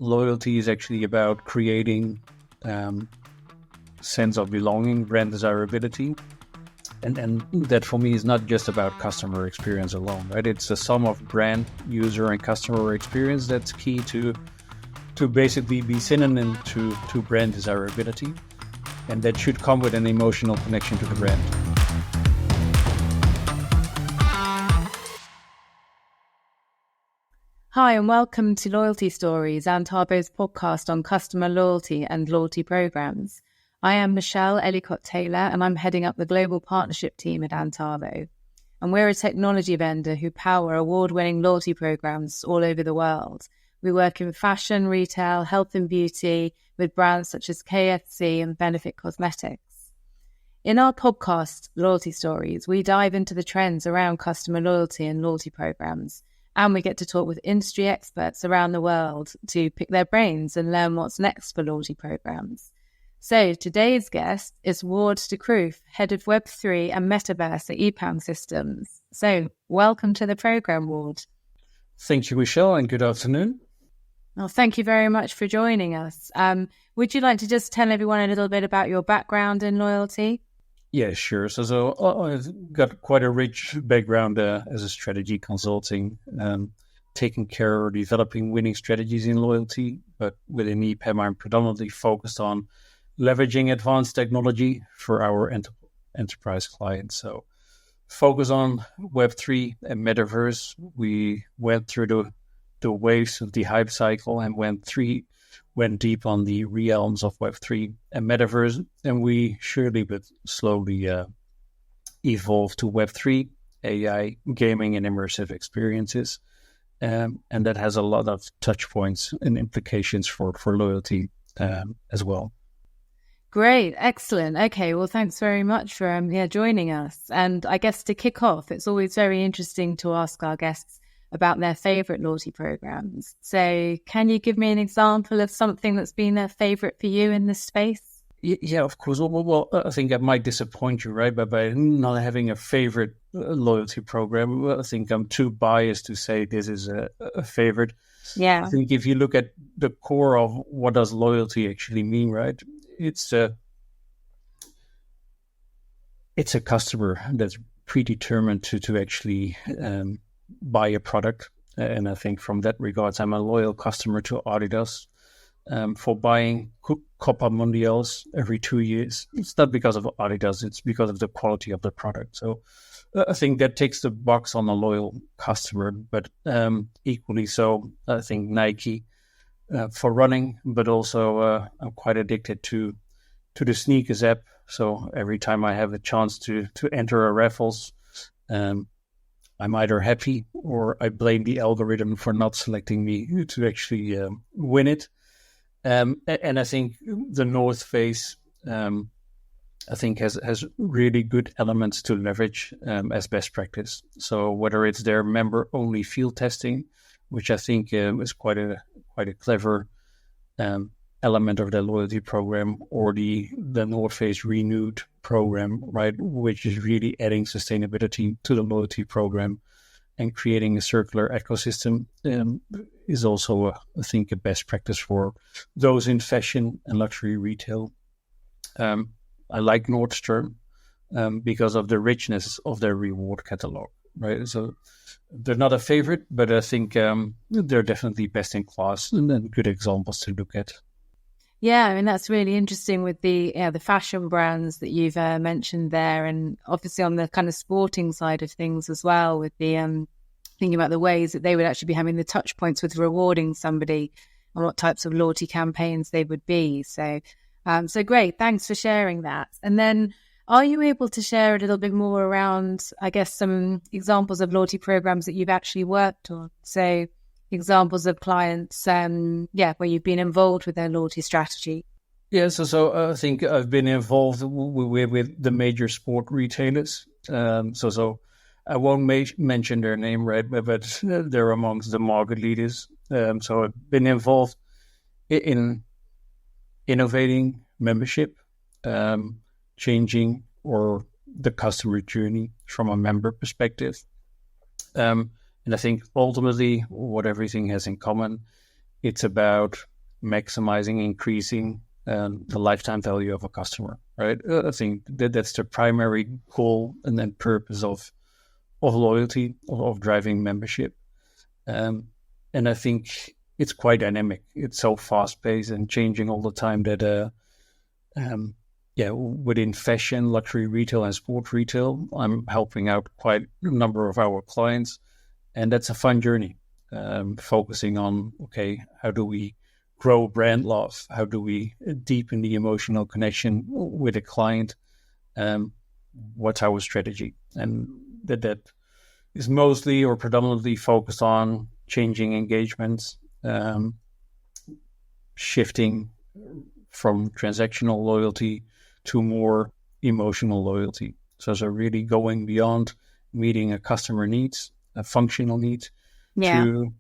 loyalty is actually about creating sense of belonging, brand desirability. And that for me is not just about customer experience alone, right? It's a sum of brand, user, and customer experience that's key to basically be synonym to brand desirability. And that should come with an emotional connection to the brand. Hi, and welcome to Loyalty Stories, Antavo's podcast on customer loyalty and loyalty programs. I am Michelle Ellicott-Taylor, and I'm heading up the global partnership team at Antavo. And we're a technology vendor who power award-winning loyalty programs all over the world. We work in fashion, retail, health and beauty with brands such as KFC and Benefit Cosmetics. In our podcast, Loyalty Stories, we dive into the trends around customer loyalty and loyalty programs. And we get to talk with industry experts around the world to pick their brains and learn what's next for loyalty programs. So today's guest is Ward de Kruiff, Head of Web3 and Metaverse at EPAM Systems. So welcome to the program, Ward. Thank you, Michelle, and good afternoon. Well, thank you very much for joining us. Would you like to just tell everyone a little bit about your background in loyalty? Yeah, sure. So I've got quite a rich background as a strategy consulting, taking care or developing winning strategies in loyalty. But within EPAM, I'm predominantly focused on leveraging advanced technology for our enterprise clients. So focus on Web3 and Metaverse. We went through the waves of the hype cycle and went deep on the realms of Web3 and Metaverse, and we surely but slowly evolve to Web3, AI, gaming, and immersive experiences. And that has a lot of touch points and implications for loyalty as well. Great, excellent. Okay, well, thanks very much for joining us. And I guess to kick off, it's always very interesting to ask our guests about their favorite loyalty programs. So can you give me an example of something that's been a favorite for you in this space? Yeah, of course. Well, I think I might disappoint you, right? But by not having a favorite loyalty program, I think I'm too biased to say this is a favorite. Yeah. I think if you look at the core of what does loyalty actually mean, right? It's a customer that's predetermined to actually buy a product. And I think from that regards, I'm a loyal customer to Adidas for buying Copa Mundials every 2 years. It's not because of Adidas, it's because of the quality of the product. So I think that takes the box on a loyal customer, but equally so, I think Nike for running, but also I'm quite addicted to the sneakers app. So every time I have a chance to enter a raffles, I'm either happy or I blame the algorithm for not selecting me to actually win it. And I think the North Face, I think has really good elements to leverage as best practice. So whether it's their member-only field testing, which I think is quite a clever element of their loyalty program, or the North Face Renewed program, right, which is really adding sustainability to the loyalty program and creating a circular ecosystem, is also, I think, a best practice for those in fashion and luxury retail. I like Nordstrom because of the richness of their reward catalog, right? So they're not a favorite, but I think they're definitely best in class and good examples to look at. Yeah, I mean, that's really interesting with the fashion brands that you've mentioned there, and obviously on the kind of sporting side of things as well, with the thinking about the ways that they would actually be having the touch points with rewarding somebody and what types of loyalty campaigns they would be. So great. Thanks for sharing that. And then are you able to share a little bit more around, I guess, some examples of loyalty programs that you've actually worked on? So examples of clients, where you've been involved with their loyalty strategy. Yeah, so I think I've been involved with the major sport retailers. So I won't mention their name, right? But they're amongst the market leaders. So I've been involved in innovating membership, changing or the customer journey from a member perspective. And I think ultimately what everything has in common it's about maximizing, increasing the lifetime value of a customer, right? I think that's the primary goal and then purpose of loyalty, of driving membership. And I think it's quite dynamic. It's so fast paced and changing all the time that, within fashion, luxury retail, and sport retail, I'm helping out quite a number of our clients, and that's a fun journey. Focusing on, okay, how do we grow brand love? How do we deepen the emotional connection with a client? What's our strategy? And that is mostly or predominantly focused on changing engagements, shifting from transactional loyalty to more emotional loyalty. So really going beyond meeting a customer needs, a functional needs, to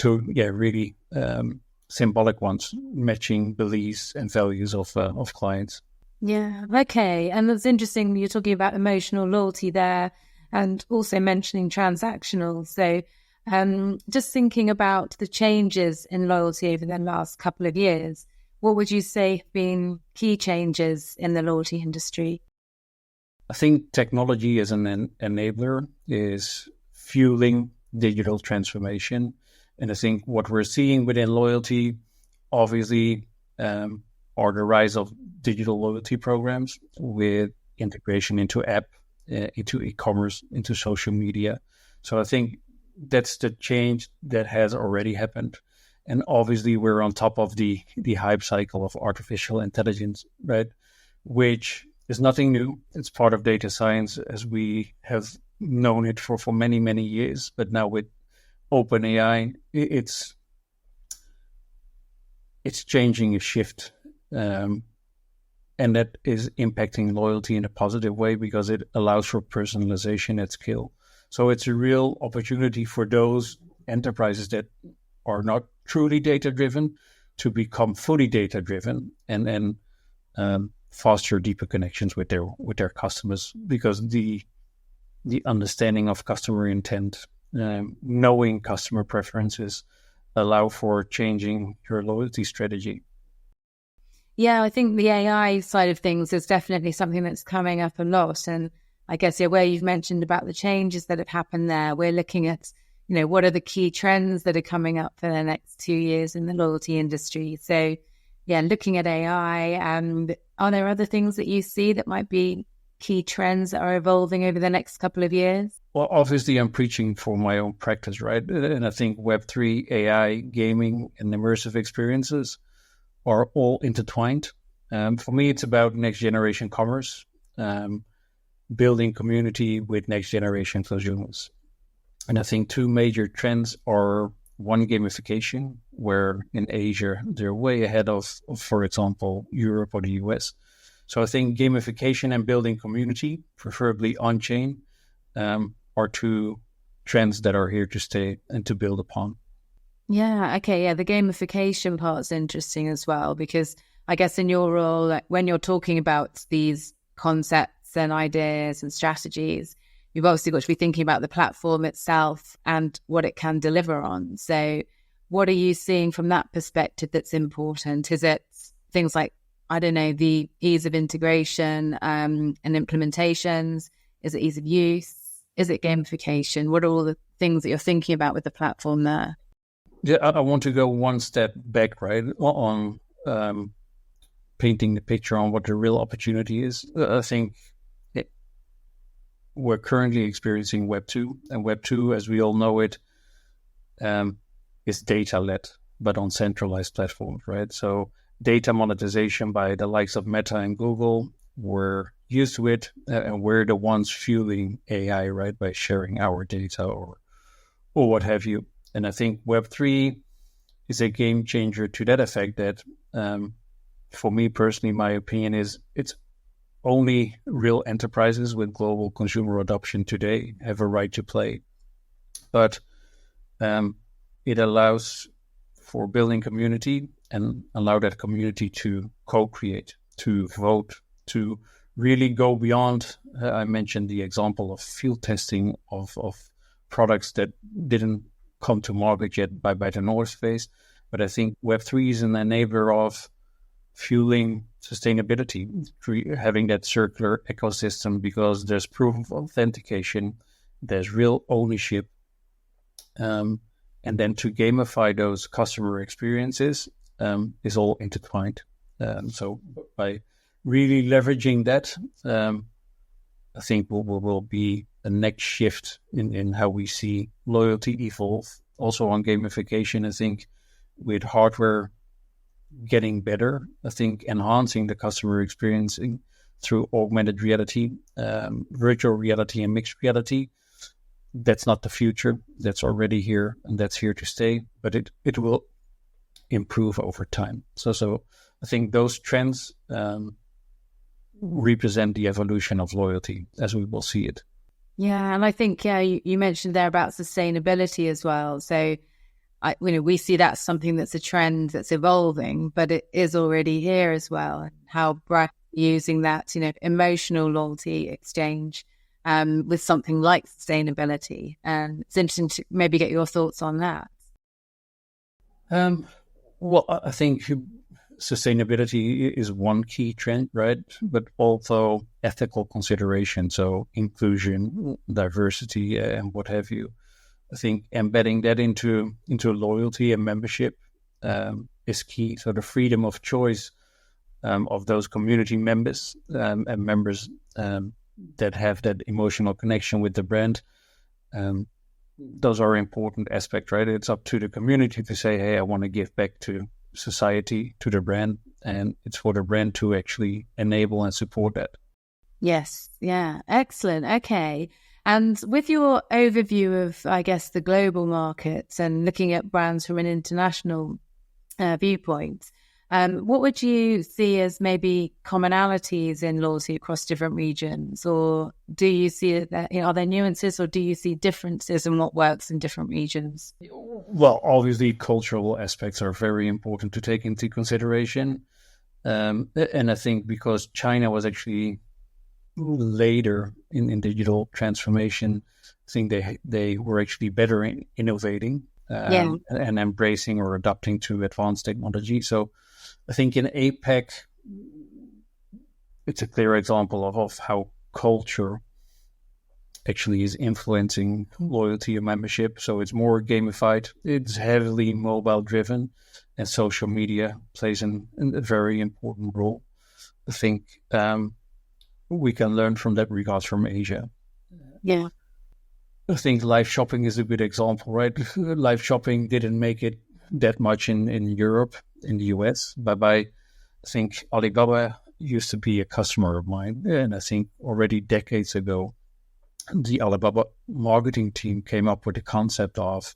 really symbolic ones, matching beliefs and values of clients. Yeah, okay. And it's interesting you're talking about emotional loyalty there and also mentioning transactional. So just thinking about the changes in loyalty over the last couple of years, what would you say have been key changes in the loyalty industry? I think technology as an enabler is fueling digital transformation. And I think what we're seeing within loyalty, obviously, are the rise of digital loyalty programs with integration into app, into e-commerce, into social media. So I think that's the change that has already happened. And obviously, we're on top of the hype cycle of artificial intelligence, right? Which is nothing new. It's part of data science as we have known it for many, many years. But now with OpenAI, it's changing a shift. And that is impacting loyalty in a positive way because it allows for personalization at scale. So it's a real opportunity for those enterprises that are not truly data-driven to become fully data-driven and foster deeper connections with their customers, because the understanding of customer intent, knowing customer preferences, allow for changing your loyalty strategy. Yeah, I think the AI side of things is definitely something that's coming up a lot. And I guess, where you've mentioned about the changes that have happened there, we're looking at, what are the key trends that are coming up for the next 2 years in the loyalty industry. So, looking at AI, are there other things that you see that might be key trends that are evolving over the next couple of years? Well, obviously, I'm preaching for my own practice, right? And I think Web3, AI, gaming, and immersive experiences are all intertwined. For me, it's about next generation commerce, building community with next generation consumers. And I think two major trends are, one, gamification, where in Asia, they're way ahead of, for example, Europe or the US. So I think gamification and building community, preferably on-chain, are two trends that are here to stay and to build upon. Yeah, okay, yeah, the gamification part's interesting as well, because I guess in your role, when you're talking about these concepts and ideas and strategies, you've obviously got to be thinking about the platform itself and what it can deliver on. So what are you seeing from that perspective that's important? Is it things like, I don't know, the ease of integration and implementations? Is it ease of use? Is it gamification? What are all the things that you're thinking about with the platform there? Yeah, I want to go one step back, right, on painting the picture on what the real opportunity is. I think we're currently experiencing Web 2, and Web 2, as we all know it, is data-led, but on centralized platforms, right? So data monetization by the likes of Meta and Google, we're used to it, and we're the ones fueling AI, right, by sharing our data or what have you. And I think Web3 is a game changer to that effect that, for me personally, my opinion is it's only real enterprises with global consumer adoption today have a right to play. But it allows for building community and allow that community to co-create, to vote, to really go beyond. I mentioned the example of field testing of products that didn't come to market yet by the North Face. But I think Web3 is an enabler of fueling sustainability, having that circular ecosystem, because there's proof of authentication, there's real ownership, and then to gamify those customer experiences is all intertwined. So by really leveraging that, I think will be a next shift in how we see loyalty evolve. Also on gamification, I think with hardware getting better, I think enhancing the customer experience through augmented reality, virtual reality, and mixed reality. That's not the future. That's already here, and that's here to stay. But it will improve over time. So I think those trends represent the evolution of loyalty as we will see it. Yeah, and I think you mentioned there about sustainability as well. So we see that's something that's a trend that's evolving, but it is already here as well. How brands using that, emotional loyalty exchange with something like sustainability. And it's interesting to maybe get your thoughts on that. Well, I think sustainability is one key trend, right? But also ethical consideration, so inclusion, diversity, and what have you. I think embedding that into loyalty and membership is key. So the freedom of choice of those community members and members that have that emotional connection with the brand, those are important aspects, right? It's up to the community to say, hey, I want to give back to society, to the brand, and it's for the brand to actually enable and support that. Yes. Yeah. Excellent. Okay. And with your overview of, I guess, the global markets and looking at brands from an international viewpoint, what would you see as maybe commonalities in loyalty across different regions? Or do you see that, are there nuances, or do you see differences in what works in different regions? Well, obviously, cultural aspects are very important to take into consideration. And I think because China was actually later in digital transformation, I think they were actually better in innovating and embracing or adapting to advanced technology. So I think in APAC, it's a clear example of how culture actually is influencing loyalty and membership. So it's more gamified, it's heavily mobile driven, and social media plays a very important role. I think we can learn from that regards from Asia. Yeah. I think live shopping is a good example, right? Live shopping didn't make it that much in Europe, in the US, but I think Alibaba used to be a customer of mine. And I think already decades ago, the Alibaba marketing team came up with the concept of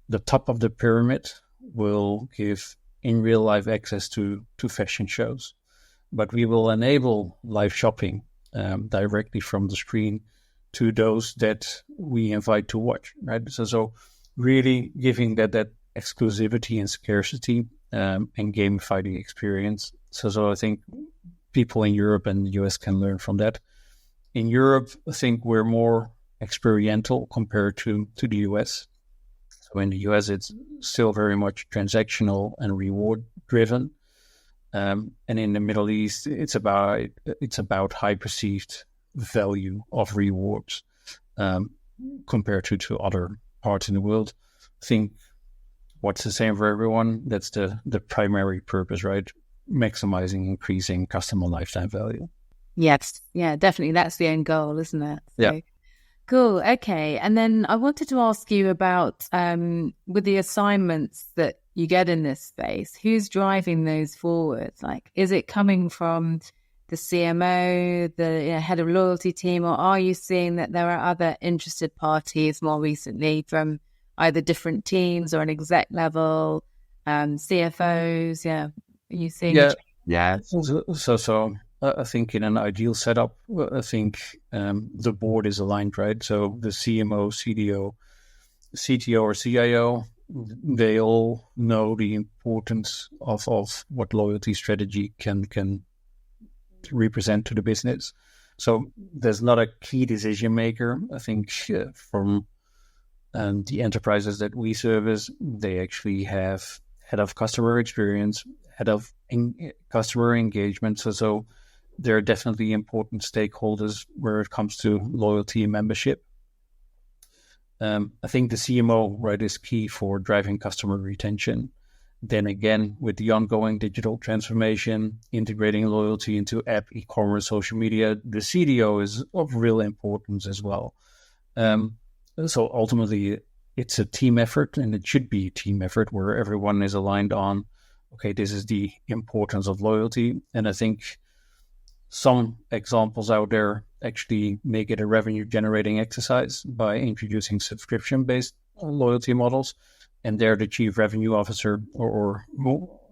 the top of the pyramid will give in real life access to fashion shows, but we will enable live shopping directly from the screen to those that we invite to watch, right? So really giving that exclusivity and scarcity and gamify the experience. So I think people in Europe and the US can learn from that. In Europe, I think we're more experiential compared to the US. So in the US, it's still very much transactional and reward driven. And in the Middle East, it's about high perceived value of rewards compared to other parts in the world. I think what's the same for everyone? That's the primary purpose, right? Maximizing, increasing customer lifetime value. Yes. Yeah, definitely. That's the end goal, isn't it? Yeah. So, cool. Okay. And then I wanted to ask you about with the assignments that you get in this space, who's driving those forward? Like, is it coming from the CMO, the head of loyalty team, or are you seeing that there are other interested parties more recently from either different teams or an exec level, CFOs? Yeah. Are you seeing? Yeah. So I think in an ideal setup, I think the board is aligned, right? So the CMO, CDO, CTO, or CIO, they all know the importance of what loyalty strategy can represent to the business. So there's not a key decision maker. I think from the enterprises that we service, they actually have head of customer experience, head of customer engagement. So they're definitely important stakeholders where it comes to loyalty and membership. I think the CMO, right, is key for driving customer retention. Then again, with the ongoing digital transformation, integrating loyalty into app, e-commerce, social media, the CDO is of real importance as well. So ultimately, it's a team effort, and it should be a team effort where everyone is aligned on, okay, this is the importance of loyalty. And I think some examples out there actually make it a revenue-generating exercise by introducing subscription-based loyalty models. And there, the chief revenue officer, or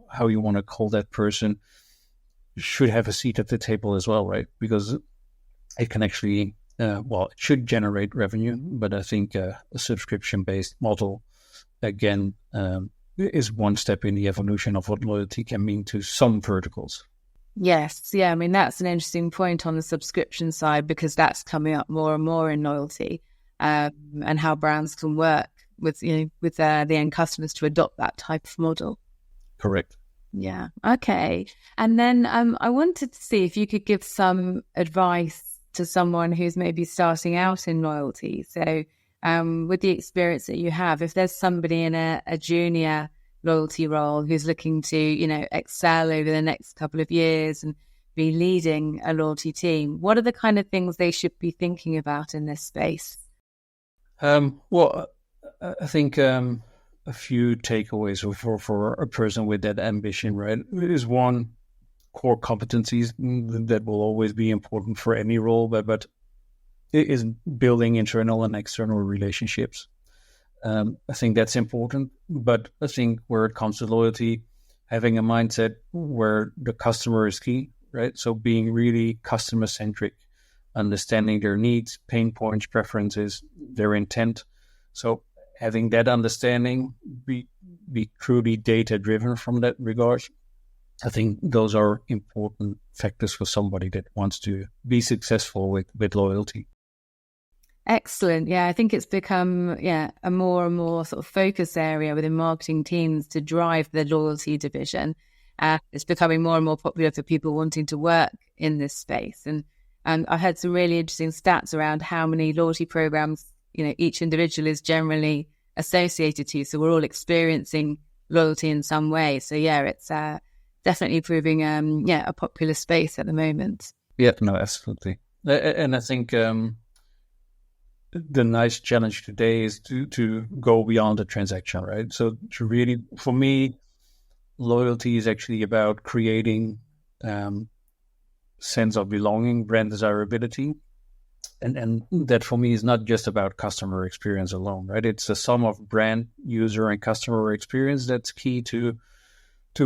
how you want to call that person, should have a seat at the table as well, right? Because it can actually, it should generate revenue. But I think a subscription-based model, again, is one step in the evolution of what loyalty can mean to some verticals. Yes. Yeah. I mean, that's an interesting point on the subscription side, because that's coming up more and more in loyalty, and how brands can work with the end customers to adopt that type of model. Correct. Yeah. Okay. And then I wanted to see if you could give some advice to someone who's maybe starting out in loyalty. So with the experience that you have, if there's somebody in a junior loyalty role who's looking to, excel over the next couple of years and be leading a loyalty team, what are the kind of things they should be thinking about in this space? I think a few takeaways for a person with that ambition, right? Is one, core competencies that will always be important for any role, but it is building internal and external relationships. I think that's important, but I think where it comes to loyalty, having a mindset where the customer is key, right? So being really customer centric, understanding their needs, pain points, preferences, their intent. So having that understanding, be truly data driven from that regard. I think those are important factors for somebody that wants to be successful with loyalty. Excellent. Yeah, I think it's become a more and more sort of focus area within marketing teams to drive the loyalty division. It's becoming more and more popular for people wanting to work in this space. And I heard some really interesting stats around how many loyalty programs each individual is generally associated to. So we're all experiencing loyalty in some way. So it's definitely proving a popular space at the moment. Yeah, no, absolutely. And I think the nice challenge today is to go beyond the transaction, right? So to really, for me, loyalty is actually about creating sense of belonging, brand desirability. And that for me is not just about customer experience alone, right? It's a sum of brand, user, and customer experience that's key to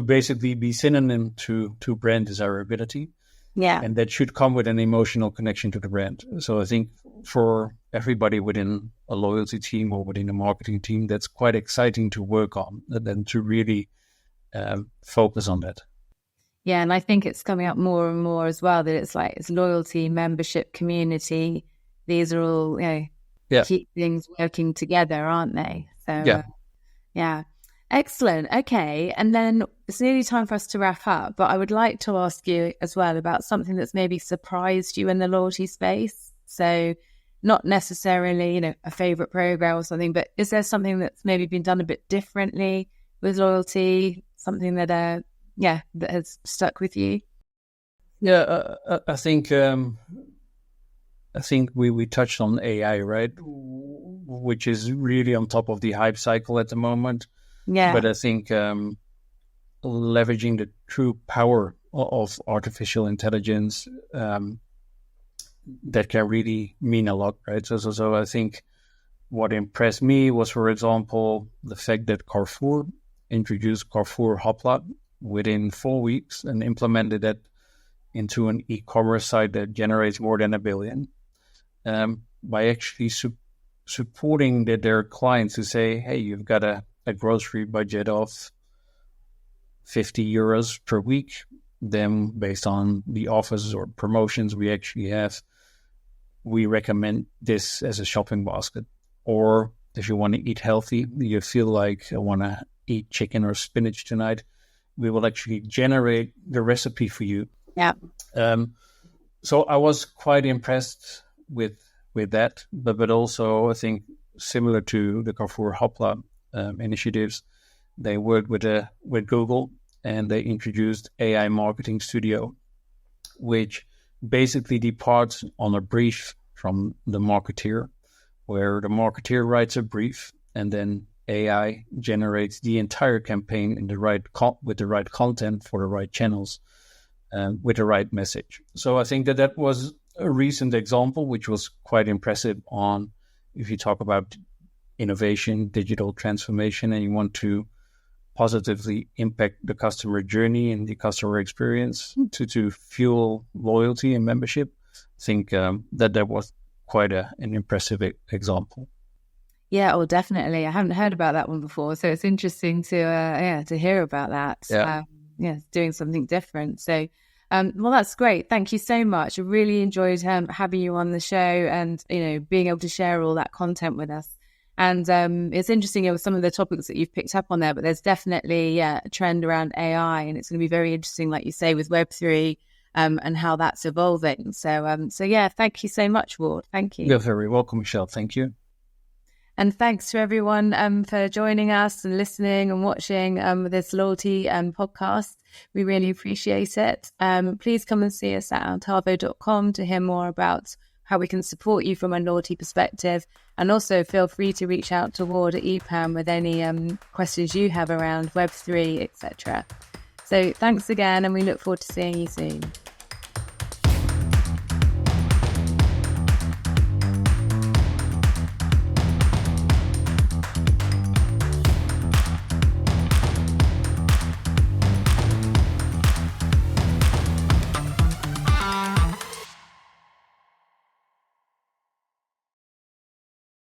basically be synonym to brand desirability. Yeah. And that should come with an emotional connection to the brand. So I think for everybody within a loyalty team or within a marketing team, that's quite exciting to work on and to really focus on that. Yeah, and I think it's coming up more and more as well that it's loyalty, membership, community. These are all key things working together, aren't they? So yeah. Excellent. Okay. And then it's nearly time for us to wrap up, but I would like to ask you as well about something that's maybe surprised you in the loyalty space. So not necessarily, a favorite program or something, but is there something that's maybe been done a bit differently with loyalty? Something that, that has stuck with you? Yeah, I think we touched on AI, right? Which is really on top of the hype cycle at the moment. Yeah. But I think leveraging the true power of artificial intelligence, that can really mean a lot, right? So I think what impressed me was, for example, the fact that Carrefour introduced Carrefour Hopla within 4 weeks and implemented that into an e-commerce site that generates more than $1 billion, by actually supporting their clients who say, hey, you've got a grocery budget of 50 euros per week. Then based on the offers or promotions we actually have, we recommend this as a shopping basket. Or if you want to eat healthy, you feel like I want to eat chicken or spinach tonight, we will actually generate the recipe for you. Yeah. So I was quite impressed with that, but also I think similar to the Carrefour Hopla initiatives, they worked with Google, and they introduced AI Marketing Studio, which basically departs on a brief from the marketeer, where the marketeer writes a brief and then AI generates the entire campaign in with the right content for the right channels, with the right message. So I think that was a recent example, which was quite impressive on, if you talk about innovation, digital transformation, and you want to positively impact the customer journey and the customer experience to fuel loyalty and membership. I think that was quite an impressive example. Yeah, well, definitely. I haven't heard about that one before, so it's interesting to hear about that. Yeah, doing something different. So, well, that's great. Thank you so much. I really enjoyed having you on the show, and being able to share all that content with us. And it's interesting with some of the topics that you've picked up on there, but there's definitely a trend around AI, and it's going to be very interesting, like you say, with Web3 and how that's evolving. So yeah, thank you so much, Ward. Thank you. You're very welcome, Michelle. Thank you. And thanks to everyone for joining us and listening and watching this loyalty podcast. We really appreciate it. Please come and see us at antavo.com to hear more about how we can support you from a loyalty perspective. And also feel free to reach out to Ward at EPAM with any questions you have around Web3, etc. So thanks again, and we look forward to seeing you soon.